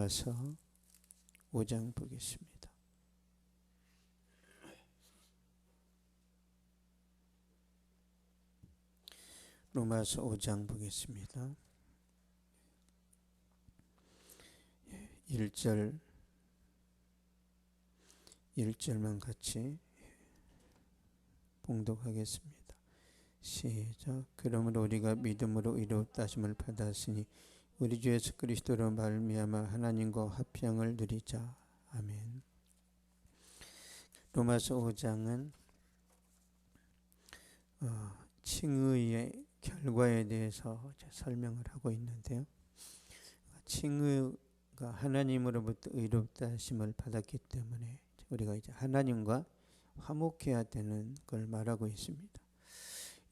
로마서 5장 보겠습니다. 로마서 5장 보겠습니다. 1절만 같이 봉독하겠습니다. 시작. 그러므로 우리가 믿음으로 의롭다 하심을 받았으니 우리 주 예수 그리스도로 말미암아 하나님과 화평을 누리자. 아멘. 로마서 5장은 칭의의 결과에 대해서 설명을 하고 있는데요. 칭의가 하나님으로부터 의롭다 하심을 받았기 때문에 우리가 이제 하나님과 화목해야 되는 걸 말하고 있습니다.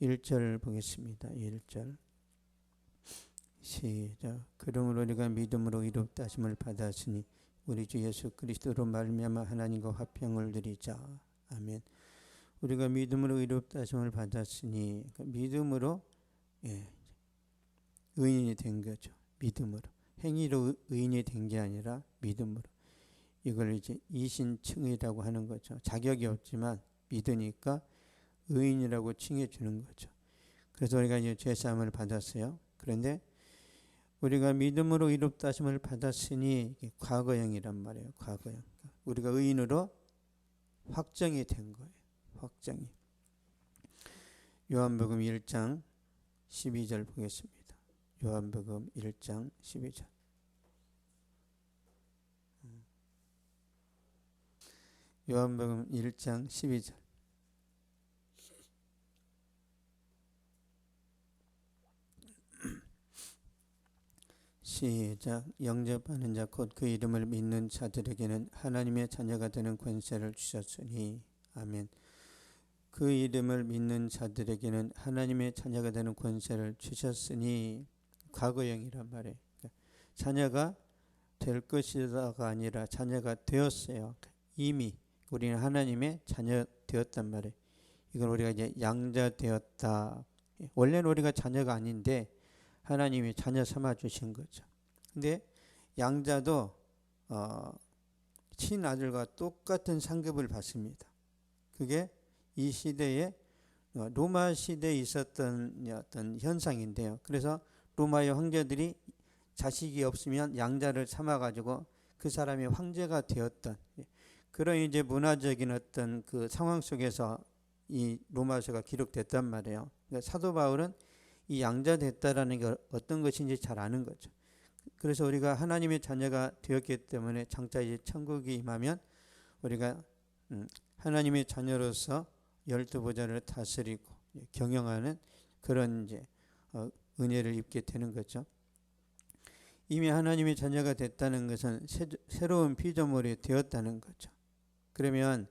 1절 보겠습니다. 1절 시작. 그러므로 우리가 믿음으로 의롭다 하심을 받았으니 우리 주 예수 그리스도로 말미암아 하나님과 화평을 누리자. 아멘. 우리가 믿음으로 의롭다 하심을 받았으니 믿음으로 의인이 된 거죠. 믿음으로. 행위로 의인이 된 게 아니라 믿음으로. 이걸 이제 이신칭의라고 하는 거죠. 자격이 없지만 믿으니까 의인이라고 칭해 주는 거죠. 그래서 우리가 이제 죄사함을 받았어요. 그런데 우리가 믿음으로 의롭다 하심을 받았으니 과거형이란 말이에요. 과거형. 우리가 의인으로 확정이 된 거예요. 확정이. 요한복음 1장 12절 보겠습니다. 요한복음 1장 12절. 요한복음 1장 12절. 시작. 영접하는 자 곧 그 이름을 믿는 자들에게는 하나님의 자녀가 되는 권세를 주셨으니. 아멘. 그 이름을 믿는 자들에게는 하나님의 자녀가 되는 권세를 주셨으니. 과거형이란 말이에요. 자녀가 될 것이다가 아니라 자녀가 되었어요. 이미 우리는 하나님의 자녀 되었단 말이에요. 이걸 우리가 이제 양자 되었다. 원래는 우리가 자녀가 아닌데 하나님이 자녀 삼아 주신 거죠. 근데 양자도 친아들과 똑같은 상급을 받습니다. 그게 이 시대에 로마 시대에 있었던 어떤 현상인데요. 그래서 로마의 황제들이 자식이 없으면 양자를 삼아가지고 그 사람이 황제가 되었던 그런 이제 문화적인 어떤 그 상황 속에서 이 로마서가 기록됐단 말이에요. 그러니까 사도 바울은 이 양자 됐다라는 게 어떤 것인지 잘 아는 거죠. 그래서 우리가 하나님의 자녀가 되었기 때문에 장차 이제 천국이 임하면 우리가 하나님의 자녀로서 12보좌를 다스리고 경영하는 그런 이제 은혜를 입게 되는 거죠. 이미 하나님의 자녀가 됐다는 것은 새로운 피조물이 되었다는 거죠. 그러면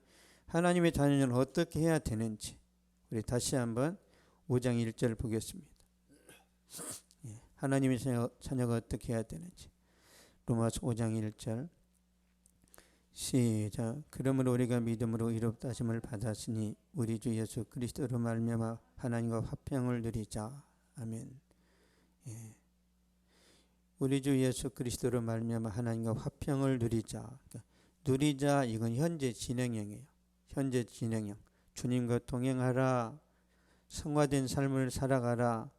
하나님의 자녀는 어떻게 해야 되는지 우리 다시 한번 5장 1절 보겠습니다. 하나님의 자녀가 어떻게 해야 되는지. 로마서 5장 1절 시작. 그러므로 우리가 믿음으로 의롭다 하심을 받았으니 우리 주 예수 그리스도로 말미암아 하나님과 화평을 누리자. 아멘. 우리 주 예수 그리스도로 말미암아 하나님과 화평을 누리자. 그러니까 누리자 이건 현재 진행형이에요. 현재 진행형. 주님과 동행하라. 성화된 삶을 살아가라.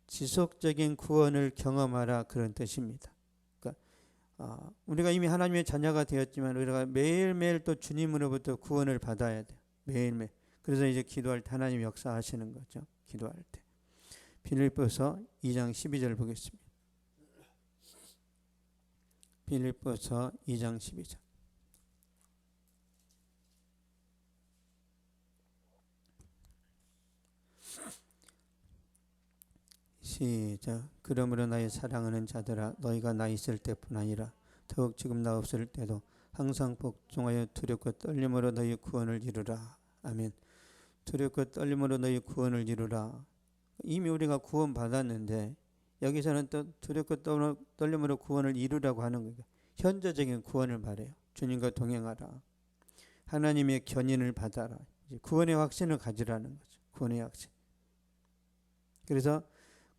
지속적인 구원을 경험하라. 그런 뜻입니다. 그러니까 우리가 이미 하나님의 자녀가 되었지만 우리가 매일매일 또 주님으로부터 구원을 받아야 돼요. 매일매일. 그래서 이제 기도할 때 하나님 역사하시는 거죠. 기도할 때. 빌립보서 2장 12절 보겠습니다. 빌립보서 2장 12절. 시작. 그러므로 나의 사랑하는 자들아 너희가 나 있을 때뿐 아니라 더욱 지금 나 없을 때도 항상 복종하여 두렵고 떨림으로 너희 구원을 이루라. 아멘. 두렵고 떨림으로 너희 구원을 이루라. 이미 우리가 구원 받았는데 여기서는 또 두렵고 떨림으로 구원을 이루라고 하는 거예요. 현재적인 구원을 말해요. 주님과 동행하라. 하나님의 견인을 받아라. 구원의 확신을 가지라는 거죠. 구원의 확신. 그래서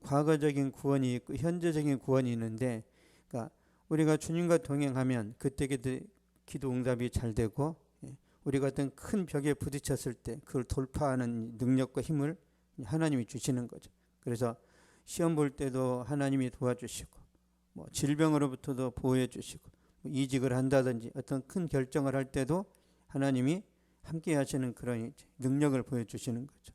과거적인 구원이 있고 현재적인 구원이 있는데, 그러니까 우리가 주님과 동행하면 그때 기도 응답이 잘 되고, 우리가 어떤 큰 벽에 부딪혔을 때 그걸 돌파하는 능력과 힘을 하나님이 주시는 거죠. 그래서 시험 볼 때도 하나님이 도와주시고, 질병으로부터도 보호해 주시고, 이직을 한다든지 어떤 큰 결정을 할 때도 하나님이 함께 하시는 그런 능력을 보여주시는 거죠.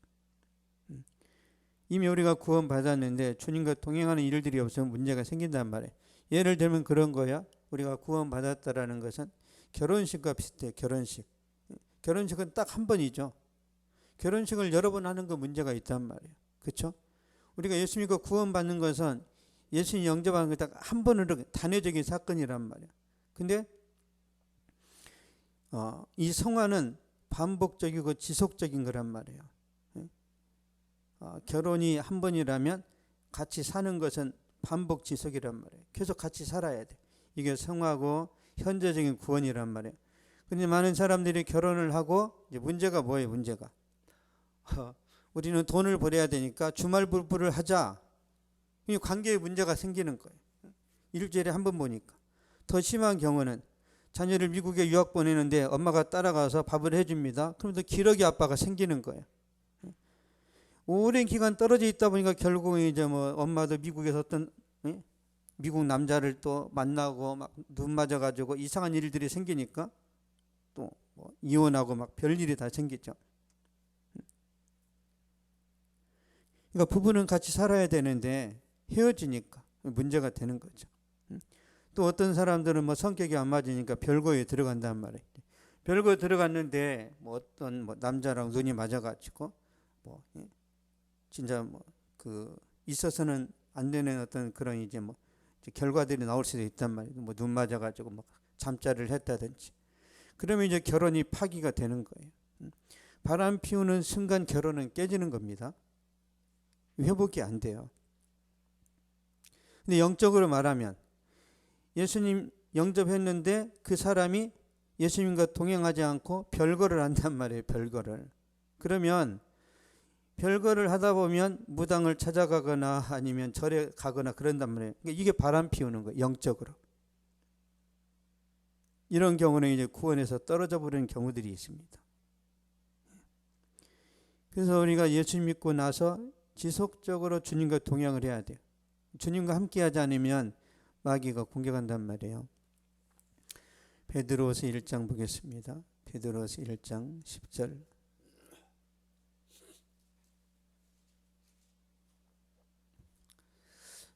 이미 우리가 구원 받았는데 주님과 동행하는 일들이 없으면 문제가 생긴단 말이에요. 예를 들면 그런 거야. 우리가 구원 받았다라는 것은 결혼식과 비슷해요. 결혼식은 딱 한 번이죠. 결혼식을 여러 번 하는 거 문제가 있단 말이에요. 그렇죠? 우리가 예수 믿고 구원 받는 것은 예수님 영접하는 거 딱 한 번으로 단회적인 사건이란 말이에요. 근데 이 성화는 반복적이고 지속적인 거란 말이에요. 결혼이 한 번이라면 같이 사는 것은 반복 지속이란 말이에요. 계속 같이 살아야 돼. 이게 성화고 현재적인 구원이란 말이에요. 근데 많은 사람들이 결혼을 하고 이제 문제가 뭐예요? 문제가 우리는 돈을 벌어야 되니까 주말 부부를 하자. 관계에 문제가 생기는 거예요. 일주일에 한 번 보니까. 더 심한 경우는 자녀를 미국에 유학 보내는데 엄마가 따라가서 밥을 해줍니다. 그럼 또 기러기 아빠가 생기는 거예요. 오랜 기간 떨어져 있다 보니까 결국은 이제 엄마도 미국에서 어떤 미국 남자를 또 만나고 막 눈 맞아가지고 이상한 일들이 생기니까 또 이혼하고 막 별일이 다 생기죠. 그러니까 부부는 같이 살아야 되는데 헤어지니까 문제가 되는 거죠. 또 어떤 사람들은 성격이 안 맞으니까 별거에 들어간단 말이에요. 별거 들어갔는데 어떤 남자랑 눈이 맞아가지고 진짜 있어서는 안 되는 어떤 그런 이제 결과들이 나올 수도 있단 말이에요. 눈 맞아가지고 잠자리를 했다든지. 그러면 이제 결혼이 파기가 되는 거예요. 바람 피우는 순간 결혼은 깨지는 겁니다. 회복이 안 돼요. 근데 영적으로 말하면 예수님 영접했는데 그 사람이 예수님과 동행하지 않고 별거를 한단 말이에요. 별거를. 그러면 별거를 하다 보면 무당을 찾아가거나 아니면 절에 가거나 그런단 말이에요. 그러니까 이게 바람 피우는 거예요. 영적으로. 이런 경우는 이제 구원에서 떨어져 버리는 경우들이 있습니다. 그래서 우리가 예수 믿고 나서 지속적으로 주님과 동행을 해야 돼요. 주님과 함께하지 않으면 마귀가 공격한단 말이에요. 베드로서 1장 보겠습니다. 베드로서 1장 10절.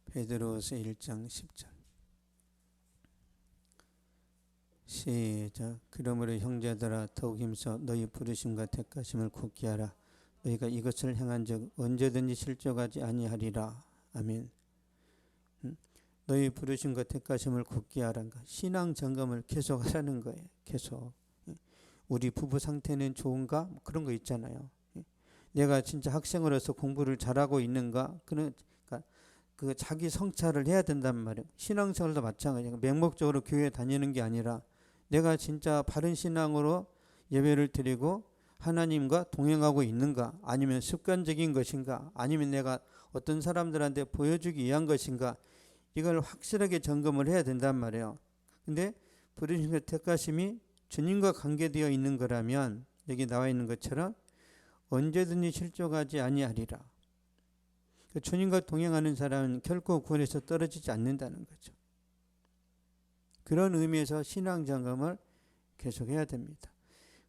베드로서 1장 10절. 시작. 그러므로 형제들아 더욱 힘써 너희 부르심과 택하심을 굳게 하라. 너희가 이것을 행한 적 언제든지 실족하지 아니하리라. 아멘. 너희 부르심과 택하심을 굳게 하라는 거. 신앙 점검을 계속 하라는 거예요. 계속. 우리 부부 상태는 좋은가? 그런 거 있잖아요. 내가 진짜 학생으로서 공부를 잘하고 있는가? 그러니까 그 자기 성찰을 해야 된단 말이에요. 신앙생활도 마찬가지예요. 맹목적으로 교회에 다니는 게 아니라 내가 진짜 바른 신앙으로 예배를 드리고 하나님과 동행하고 있는가? 아니면 습관적인 것인가? 아니면 내가 어떤 사람들한테 보여주기 위한 것인가? 이걸 확실하게 점검을 해야 된단 말이에요. 근데 부르심과 택하심이 주님과 관계되어 있는 거라면 여기 나와 있는 것처럼 언제든지 실족하지 아니하리라. 주님과 동행하는 사람은 결코 구원에서 떨어지지 않는다는 거죠. 그런 의미에서 신앙 점검을 계속해야 됩니다.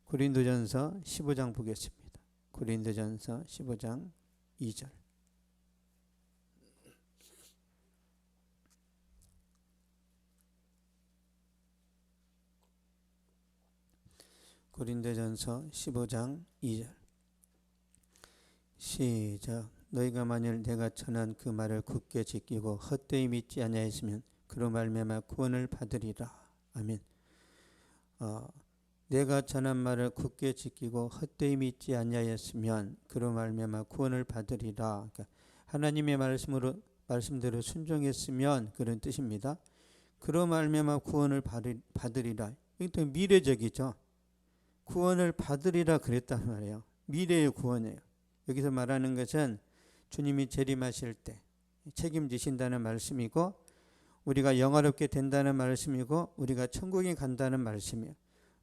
고린도전서 15장 보겠습니다. 고린도전서 15장 2절. 고린도전서 15장 2절. 시작. 너희가 만일 내가 전한 그 말을 굳게 지키고 헛되이 믿지 아니하였으면 그로 말미암아 구원을 받으리라. 아멘. 내가 전한 말을 굳게 지키고 헛되이 믿지 아니하였으면 그로 말미암아 구원을 받으리라. 그러니까 하나님의 말씀대로 순종했으면 그런 뜻입니다. 그로 말미암아 구원을 받으리라. 이게 또 미래적이죠. 구원을 받으리라 그랬단 말이에요. 미래의 구원이에요. 여기서 말하는 것은 주님이 재림하실 때 책임지신다는 말씀이고, 우리가 영화롭게 된다는 말씀이고 우리가 천국에 간다는 말씀이에요.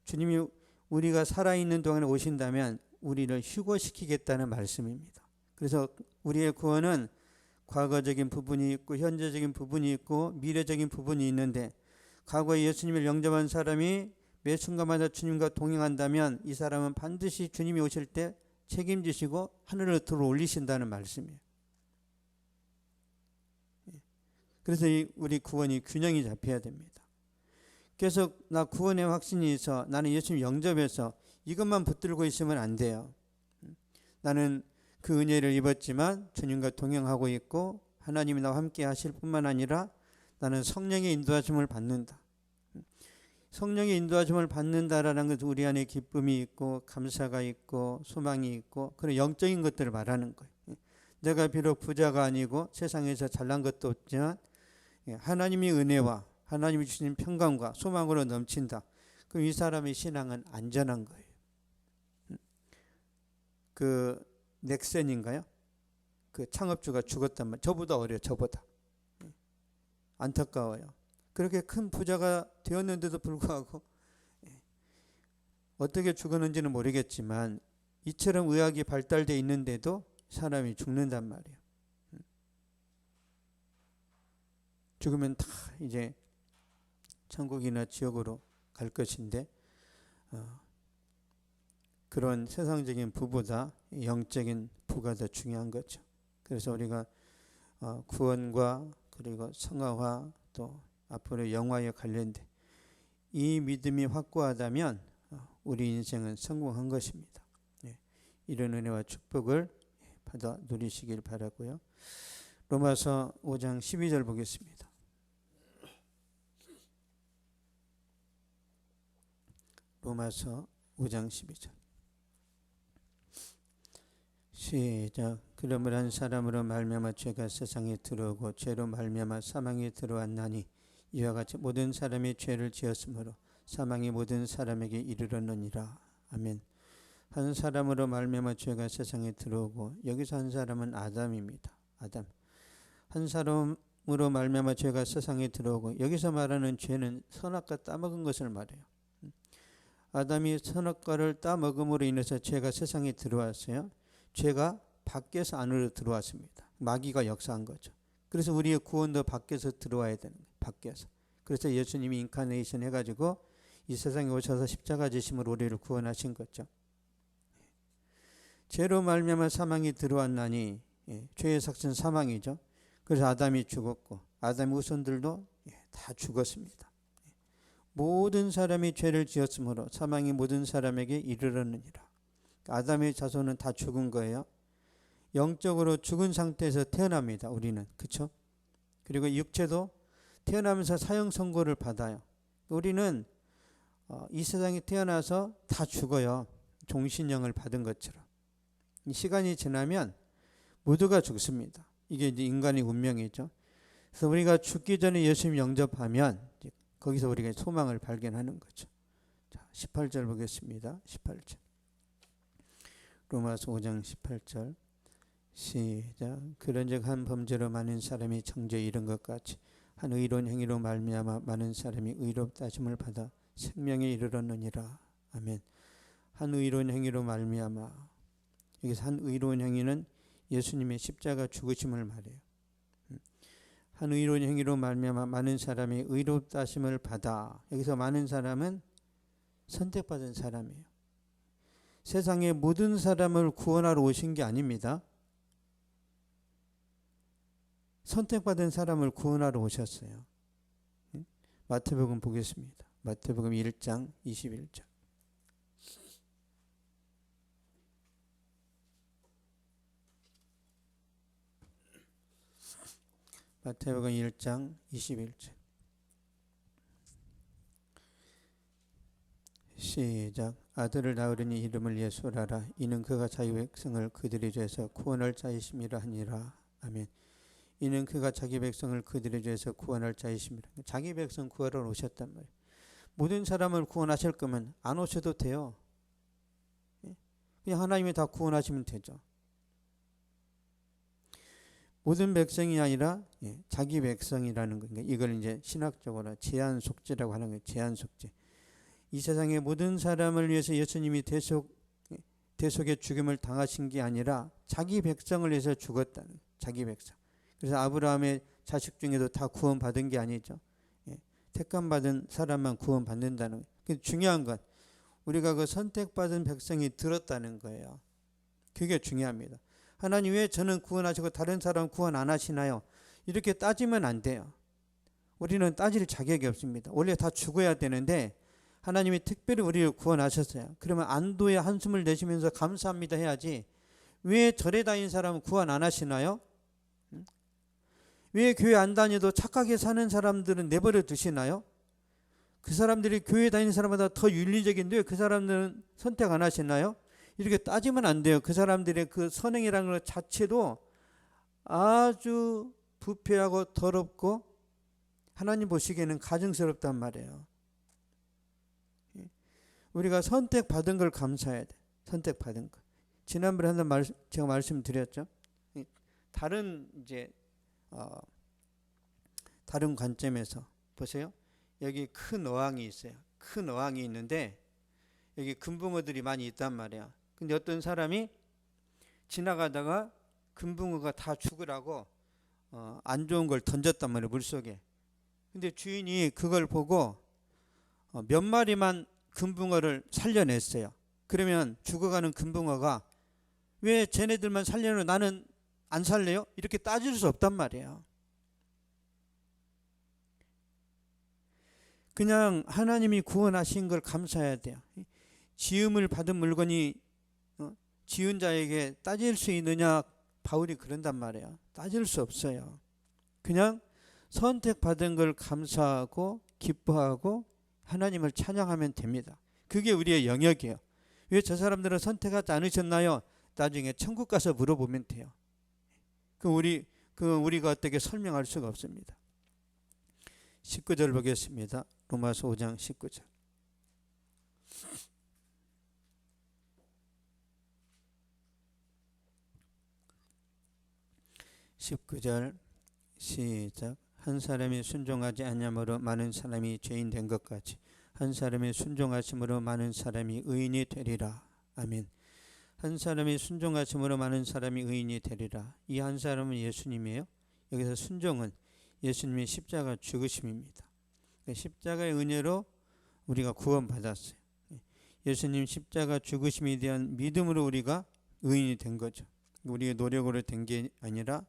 주님이 우리가 살아있는 동안에 오신다면 우리를 휴거시키겠다는 말씀입니다. 그래서 우리의 구원은 과거적인 부분이 있고 현재적인 부분이 있고 미래적인 부분이 있는데, 과거에 예수님을 영접한 사람이 매 순간마다 주님과 동행한다면 이 사람은 반드시 주님이 오실 때 책임지시고 하늘로 들어 올리신다는 말씀이에요. 그래서 우리 구원이 균형이 잡혀야 됩니다. 계속 나 구원의 확신이 있어, 나는 예수님 영접해서 이것만 붙들고 있으면 안 돼요. 나는 그 은혜를 입었지만 주님과 동행하고 있고 하나님이 나와 함께 하실 뿐만 아니라 나는 성령의 인도하심을 받는다. 성령의 인도하심을 받는다라는 것은 우리 안에 기쁨이 있고 감사가 있고 소망이 있고 그런 영적인 것들을 말하는 거예요. 내가 비록 부자가 아니고 세상에서 잘난 것도 없지만 하나님의 은혜와 하나님이 주신 평강과 소망으로 넘친다. 그럼 이 사람의 신앙은 안전한 거예요. 그 넥센인가요? 그 창업주가 죽었단 말이에요. 저보다 어려요. 저보다. 안타까워요. 그렇게 큰 부자가 되었는데도 불구하고 어떻게 죽었는지는 모르겠지만 이처럼 의학이 발달되어 있는데도 사람이 죽는단 말이에요. 죽으면 다 이제 천국이나 지옥으로 갈 것인데 그런 세상적인 부보다 영적인 부가 더 중요한 거죠. 그래서 우리가 구원과 그리고 성화와 또 앞으로 영화에 관련된 이 믿음이 확고하다면 우리 인생은 성공한 것입니다. 이런 은혜와 축복을 받아 누리시길 바라고요. 로마서 5장 12절 보겠습니다. 로마서 5장 12절 시작. 그러므로 한 사람으로 말미암아 죄가 세상에 들어오고 죄로 말미암아 사망이 들어왔나니 이와 같이 모든 사람이 죄를 지었으므로 사망이 모든 사람에게 이르렀느니라. 아멘. 한 사람으로 말미암아 죄가 세상에 들어오고, 여기서 한 사람은 아담입니다. 아담. 한 사람으로 말미암아 죄가 세상에 들어오고, 여기서 말하는 죄는 선악과 따먹은 것을 말해요. 아담이 선악과를 따먹음으로 인해서 죄가 세상에 들어왔어요. 죄가 밖에서 안으로 들어왔습니다. 마귀가 역사한 거죠. 그래서 우리의 구원도 밖에서 들어와야 되는 거예요. 밖에서. 그래서 예수님이 인카네이션 해가지고 이 세상에 오셔서 십자가 지심으로 우리를 구원하신 거죠. 죄로 말미암아 사망이 들어왔나니, 죄의 삭은 사망이죠. 그래서 아담이 죽었고 아담의 후손들도 다 죽었습니다. 모든 사람이 죄를 지었으므로 사망이 모든 사람에게 이르렀느니라. 아담의 자손은 다 죽은 거예요. 영적으로 죽은 상태에서 태어납니다. 우리는. 그렇죠? 그리고 육체도 태어나면서 사형 선고를 받아요. 우리는 이 세상에 태어나서 다 죽어요. 종신형을 받은 것처럼. 이 시간이 지나면 모두가 죽습니다. 이게 이제 인간의 운명이죠. 그래서 우리가 죽기 전에 예수님 영접하면 이제 거기서 우리가 소망을 발견하는 거죠. 자, 18절 보겠습니다. 18절. 로마서 5장 18절. 시작. 그런즉 한 범죄로 많은 사람이 정죄에 이른 것 같이 한 의로운 행위로 말미암아 많은 사람이 의롭다 하심을 받아 생명에 이르렀느니라. 아멘. 한 의로운 행위로 말미암아, 여기서 한 의로운 행위는 예수님의 십자가 죽으심을 말해요. 한 의로운 행위로 말미암아 많은 사람이 의롭다 하심을 받아, 여기서 많은 사람은 선택받은 사람이에요. 세상의 모든 사람을 구원하러 오신 게 아닙니다. 선택받은 사람을 구원하러 오셨어요. 마태복음 보겠습니다. 마태복음 1장 21절. 마태복음 1장 21절. 시작. 아들을 낳으려니 이름을 예수라라. 이는 그가 자기 백성을 그들의 죄에서 구원할 자이심이라 하니라. 아멘. 이는 그가 자기 백성을 그들의 죄에서 구원할 자이심이라. 자기 백성 구하러 오셨단 말이에요. 모든 사람을 구원하실 거면 안 오셔도 돼요. 그냥 하나님이 다 구원하시면 되죠. 모든 백성이 아니라 자기 백성이라는 거. 이걸 이제 신학적으로 제한 속죄라고 하는 거예요. 제한 속죄. 이 세상의 모든 사람을 위해서 예수님이 대속의 죽임을 당하신 게 아니라 자기 백성을 위해서 죽었다는 거예요. 자기 백성. 그래서 아브라함의 자식 중에도 다 구원받은 게 아니죠. 택감받은 사람만 구원받는다는 거예요. 중요한 건 우리가 그 선택받은 백성이 들었다는 거예요. 그게 중요합니다. 하나님 왜 저는 구원하시고 다른 사람 구원 안 하시나요? 이렇게 따지면 안 돼요. 우리는 따질 자격이 없습니다. 원래 다 죽어야 되는데 하나님이 특별히 우리를 구원하셨어요. 그러면 안도의 한숨을 내쉬면서 감사합니다 해야지. 왜 절에 다니는 사람은 구원 안 하시나요? 왜 교회 안 다녀도 착하게 사는 사람들은 내버려 두시나요? 그 사람들이 교회 다니는 사람보다 더 윤리적인데 그 사람들은 선택 안 하시나요? 이렇게 따지면 안 돼요. 그 사람들의 그 선행이라는 것 자체도 아주 부패하고 더럽고 하나님 보시기에는 가증스럽단 말이에요. 우리가 선택받은 걸 감사해야 돼. 선택받은 거. 지난번에 제가 말씀드렸죠. 다른 다른 관점에서 보세요. 여기 큰 어항이 있어요. 큰 어항이 있는데 여기 금붕어들이 많이 있단 말이야. 근데 어떤 사람이 지나가다가 금붕어가 다 죽으라고 안 좋은 걸 던졌단 말이에요. 물속에. 근데 주인이 그걸 보고 몇 마리만 금붕어를 살려냈어요. 그러면 죽어가는 금붕어가 왜 쟤네들만 살려내 나는 안 살래요? 이렇게 따질 수 없단 말이에요. 그냥 하나님이 구원하신 걸 감사해야 돼요. 지음을 받은 물건이 지은 자에게 따질 수 있느냐? 바울이 그런단 말이에요. 따질 수 없어요. 그냥 선택받은 걸 감사하고 기뻐하고 하나님을 찬양하면 됩니다. 그게 우리의 영역이에요. 왜 저 사람들은 선택하지 않으셨나요? 나중에 천국 가서 물어보면 돼요. 우리가 어떻게 설명할 수가 없습니다. 19절 보겠습니다. 로마서 5장 19절. 시작. 한 사람이 순종하지 않으므로 많은 사람이 죄인 된 것 같이 한 사람이 순종하심으로 많은 사람이 의인이 되리라. 아멘. 한 사람이 순종하심으로 많은 사람이 의인이 되리라. 이 한 사람은 예수님이에요. 여기서 순종은 예수님의 십자가 죽으심입니다. 십자가의 은혜로 우리가 구원받았어요. 예수님 십자가 죽으심에 대한 믿음으로 우리가 의인이 된 거죠. 우리의 노력으로 된 게 아니라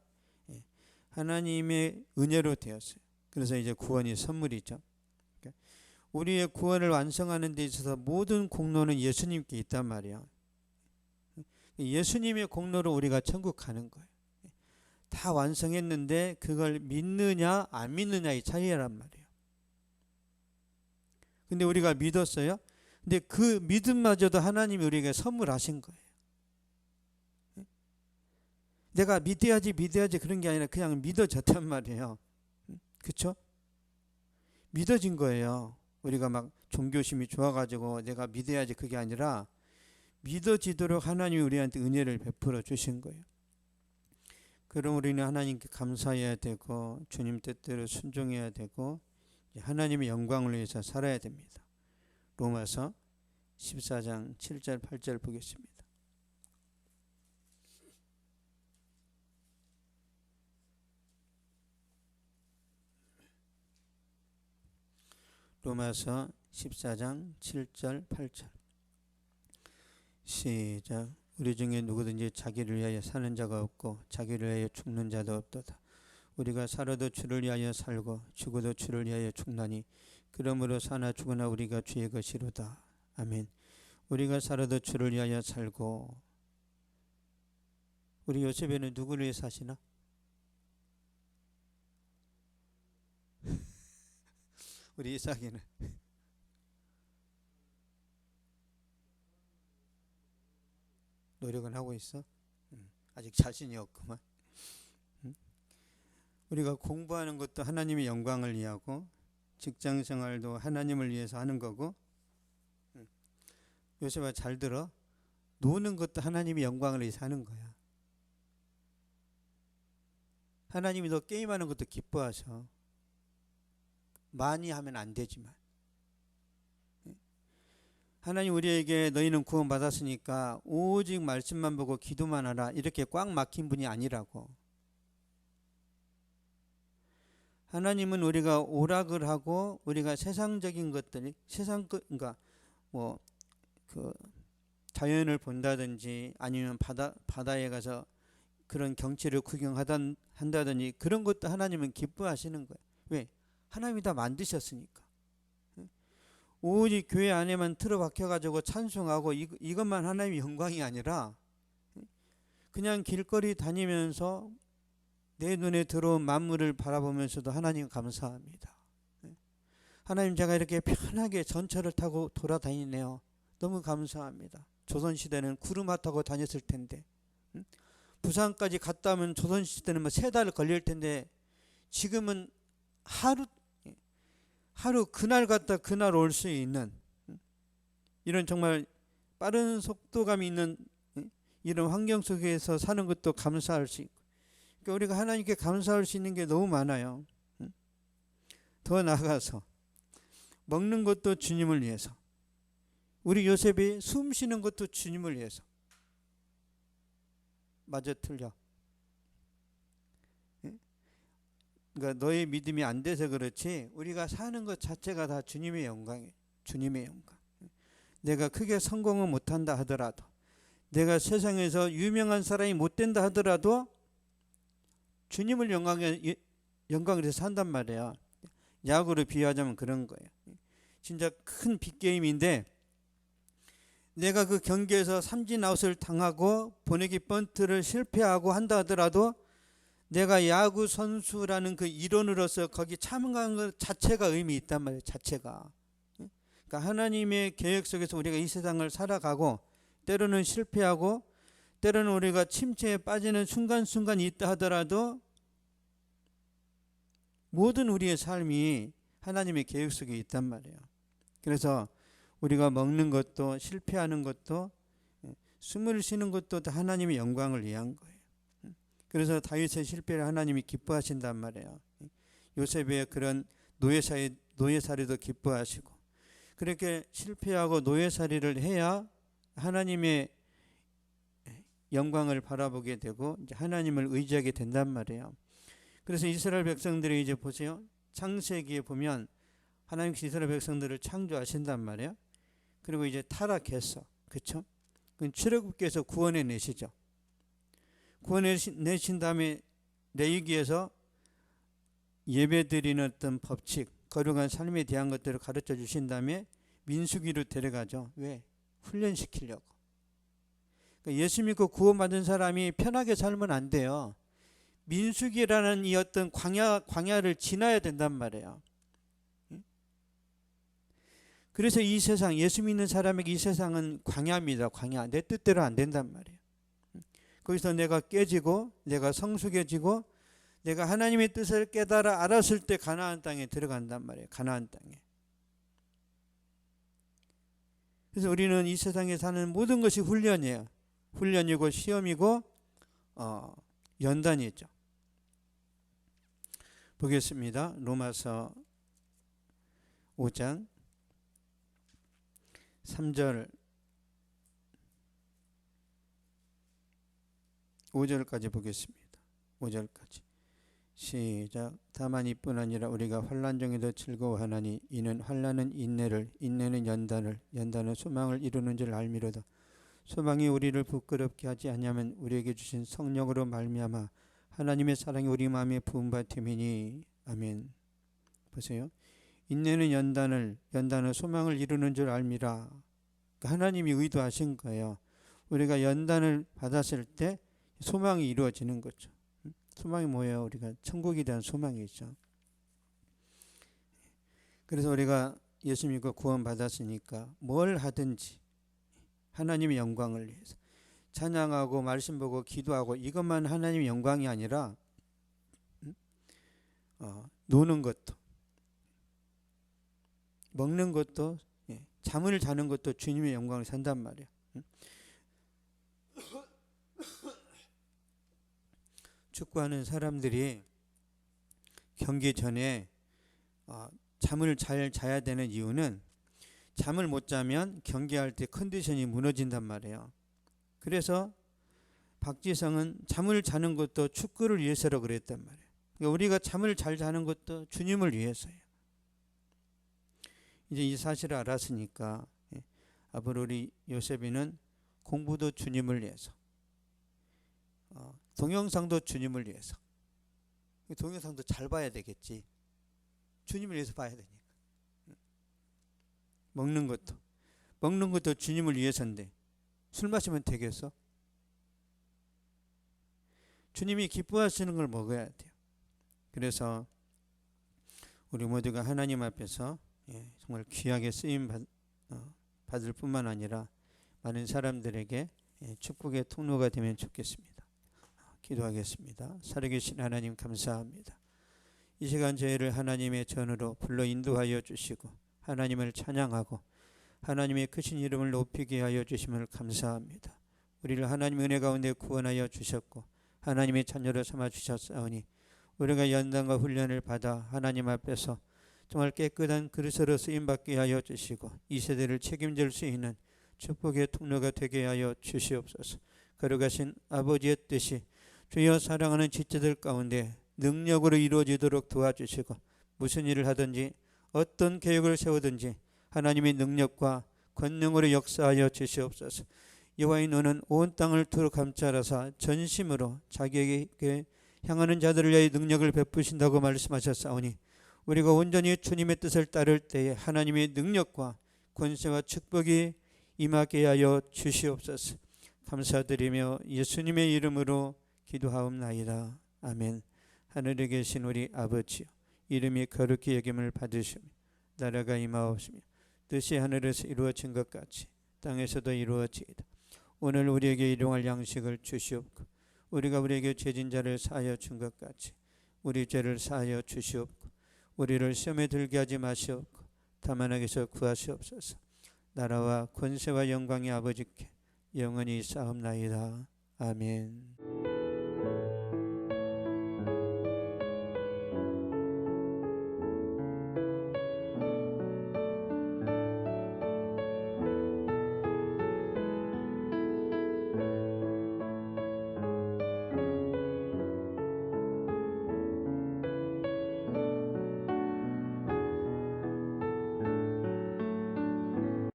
하나님의 은혜로 되었어요. 그래서 이제 구원이 선물이죠. 우리의 구원을 완성하는 데 있어서 모든 공로는 예수님께 있단 말이에요. 예수님의 공로로 우리가 천국 가는 거예요. 다 완성했는데 그걸 믿느냐 안 믿느냐의 차이란 말이에요. 근데 우리가 믿었어요. 근데 그 믿음마저도 하나님이 우리에게 선물하신 거예요. 내가 믿어야지 그런 게 아니라 그냥 믿어졌단 말이에요. 그렇죠? 믿어진 거예요. 우리가 막 종교심이 좋아가지고 내가 믿어야지 그게 아니라 믿어지도록 하나님이 우리한테 은혜를 베풀어 주신 거예요. 그럼 우리는 하나님께 감사해야 되고 주님 뜻대로 순종해야 되고 하나님의 영광을 위해서 살아야 됩니다. 로마서 14장 7절 8절 보겠습니다. 로마서 14장 7절 8절 시작. 우리 중에 누구든지 자기를 위하여 사는 자가 없고 자기를 위하여 죽는 자도 없도다. 우리가 살아도 주를 위하여 살고 죽어도 주를 위하여 죽나니 그러므로 사나 죽으나 우리가 주의 것이로다. 아멘. 우리가 살아도 주를 위하여 살고. 우리 요셉에는 누구를 위해 사시나? 우리 이삭이는 노력은 하고 있어? 아직 자신이 없구만. 우리가 공부하는 것도 하나님의 영광을 위하고 직장생활도 하나님을 위해서 하는 거고 요셉아 잘 들어. 노는 것도 하나님의 영광을 위해서 하는 거야. 하나님이 너 게임하는 것도 기뻐하셔. 많이 하면 안 되지만. 하나님 우리에게 너희는 구원 받았으니까 오직 말씀만 보고 기도만 하라, 이렇게 꽉 막힌 분이 아니라고. 하나님은 우리가 오락을 하고 우리가 세상적인 것들, 그러니까 뭐 그 자연을 본다든지 아니면 바다에 가서 그런 경치를 구경한다든지 그런 것도 하나님은 기뻐하시는 거예요. 왜? 하나님이 다 만드셨으니까. 오직 교회 안에만 틀어박혀 가지고 찬송하고 이것만 하나님의 영광이 아니라 그냥 길거리 다니면서 내 눈에 들어온 만물을 바라보면서도 하나님 감사합니다. 하나님, 제가 이렇게 편하게 전철을 타고 돌아다니네요. 너무 감사합니다. 조선시대는 구름화 타고 다녔을 텐데, 부산까지 갔다 오면 조선시대는 뭐 3달 걸릴 텐데 지금은 하루 그날 갔다 그날 올 수 있는 이런 정말 빠른 속도감이 있는 이런 환경 속에서 사는 것도 감사할 수 있고, 그러니까 우리가 하나님께 감사할 수 있는 게 너무 많아요. 더 나아가서 먹는 것도 주님을 위해서, 우리 요셉이 숨 쉬는 것도 주님을 위해서. 맞아 틀려? 그러니까 너의 믿음이 안 돼서 그렇지 우리가 사는 것 자체가 다 주님의 영광이에요. 주님의 영광. 내가 크게 성공을 못한다 하더라도, 내가 세상에서 유명한 사람이 못 된다 하더라도 주님을 영광을 해서 산단 말이에요. 야구로 비유하자면 그런 거예요. 진짜 큰 빅게임인데 내가 그 경기에서 삼진 아웃을 당하고 보내기 번트를 실패하고 한다 하더라도 내가 야구 선수라는 그 일원으로서 거기 참가한 것 자체가 의미 있단 말이에요. 자체가. 그러니까 하나님의 계획 속에서 우리가 이 세상을 살아가고 때로는 실패하고 때로는 우리가 침체에 빠지는 순간순간이 있다 하더라도 모든 우리의 삶이 하나님의 계획 속에 있단 말이에요. 그래서 우리가 먹는 것도 실패하는 것도 숨을 쉬는 것도 다 하나님의 영광을 위한 거예요. 그래서 다윗의 실패를 하나님이 기뻐하신단 말이에요. 요셉의 그런 노예살이도 기뻐하시고, 그렇게 실패하고 노예살이를 해야 하나님의 영광을 바라보게 되고 이제 하나님을 의지하게 된단 말이에요. 그래서 이스라엘 백성들이 이제 보세요. 창세기에 보면 하나님께서 이스라엘 백성들을 창조하신단 말이에요. 그리고 이제 타락했어. 그렇죠? 출애굽기에서 구원해 내시죠. 구원해 내신 다음에 레위기에서 예배드리는 어떤 법칙, 거룩한 삶에 대한 것들을 가르쳐 주신 다음에 민수기로 데려가죠. 왜? 훈련시키려고. 그러니까 예수 믿고 구원받은 사람이 편하게 살면 안 돼요. 민수기라는 이 어떤 광야를 지나야 된단 말이에요. 그래서 이 세상, 예수 믿는 사람에게 이 세상은 광야입니다. 광야. 내 뜻대로 안 된단 말이에요. 거기서 내가 깨지고 내가 성숙해지고 내가 하나님의 뜻을 깨달아 알았을 때 가나안 땅에 들어간단 말이에요. 가나안 땅에. 그래서 우리는 이 세상에 사는 모든 것이 훈련이에요. 훈련이고 시험이고 연단이죠. 보겠습니다. 로마서 5장 3절 5절까지 보겠습니다. 5절까지 시작. 다만 이뿐 아니라 우리가 환난 중에도 즐거워하나니 이는 환난은 인내를, 인내는 연단을, 연단은 소망을 이루는 줄 알미로다. 소망이 우리를 부끄럽게 하지 아니하면 우리에게 주신 성령으로 말미암아 하나님의 사랑이 우리 마음에 부은 바 됨이니. 아멘. 보세요. 인내는 연단을, 연단은 소망을 이루는 줄 알미라. 그러니까 하나님이 의도하신 거예요. 우리가 연단을 받았을 때 소망이 이루어지는 거죠. 소망이 뭐예요? 우리가 천국에 대한 소망이 있죠. 그래서 우리가 예수 믿고 구원 받았으니까 뭘 하든지 하나님의 영광을 위해서 찬양하고 말씀 보고 기도하고 이것만 하나님의 영광이 아니라 노는 것도 먹는 것도 잠을 자는 것도 주님의 영광을 산단 말이에요. 축구하는 사람들이 경기 전에 잠을 잘 자야 되는 이유는 잠을 못 자면 경기할 때 컨디션이 무너진단 말이에요. 그래서 박지성은 잠을 자는 것도 축구를 위해서라고 그랬단 말이에요. 그러니까 우리가 잠을 잘 자는 것도 주님을 위해서예요. 이제 이 사실을 알았으니까 앞으로 우리 요셉이는 공부도 주님을 위해서, 동영상도 주님을 위해서. 동영상도 잘 봐야 되겠지. 주님을 위해서 봐야 되니까. 먹는 것도 주님을 위해서인데 술 마시면 되겠어? 주님이 기뻐하시는 걸 먹어야 돼요. 그래서 우리 모두가 하나님 앞에서 정말 귀하게 쓰임 받을 뿐만 아니라 많은 사람들에게 축복의 통로가 되면 좋겠습니다. 기도하겠습니다. 살아계신 하나님 감사합니다. 이 시간 저희를 하나님의 전으로 불러 인도하여 주시고 하나님을 찬양하고 하나님의 크신 이름을 높이게 하여 주심을 감사합니다. 우리를 하나님의 은혜 가운데 구원하여 주셨고 하나님의 자녀로 삼아 주셨사오니 우리가 연단과 훈련을 받아 하나님 앞에서 정말 깨끗한 그릇으로 쓰임받게 하여 주시고 이 세대를 책임질 수 있는 축복의 통로가 되게 하여 주시옵소서. 거룩하신 아버지의 뜻이 주여 사랑하는 지체들 가운데 능력으로 이루어지도록 도와주시고 무슨 일을 하든지 어떤 계획을 세우든지 하나님의 능력과 권능으로 역사하여 주시옵소서. 여호와의 눈은 온 땅을 두루 감찰하사 전심으로 자기에게 향하는 자들을 위하여 능력을 베푸신다고 말씀하셨사오니 우리가 온전히 주님의 뜻을 따를 때에 하나님의 능력과 권세와 축복이 임하게 하여 주시옵소서. 감사드리며 예수님의 이름으로 기도하옵나이다. 아멘. 하늘에 계신 우리 아버지여, 이름이 거룩히 여김을 받으시며 나라가 임하옵시며 뜻이 하늘에서 이루어진 것 같이 땅에서도 이루어지이다. 오늘 우리에게 일용할 양식을 주시옵고 우리가 우리에게 죄진 자를 사하여 준 것 같이 우리 죄를 사하여 주시옵고 우리를 시험에 들게 하지 마시옵고 다만 악에서 구하시옵소서. 나라와 권세와 영광이 아버지께 영원히 쌓옵나이다. 아멘.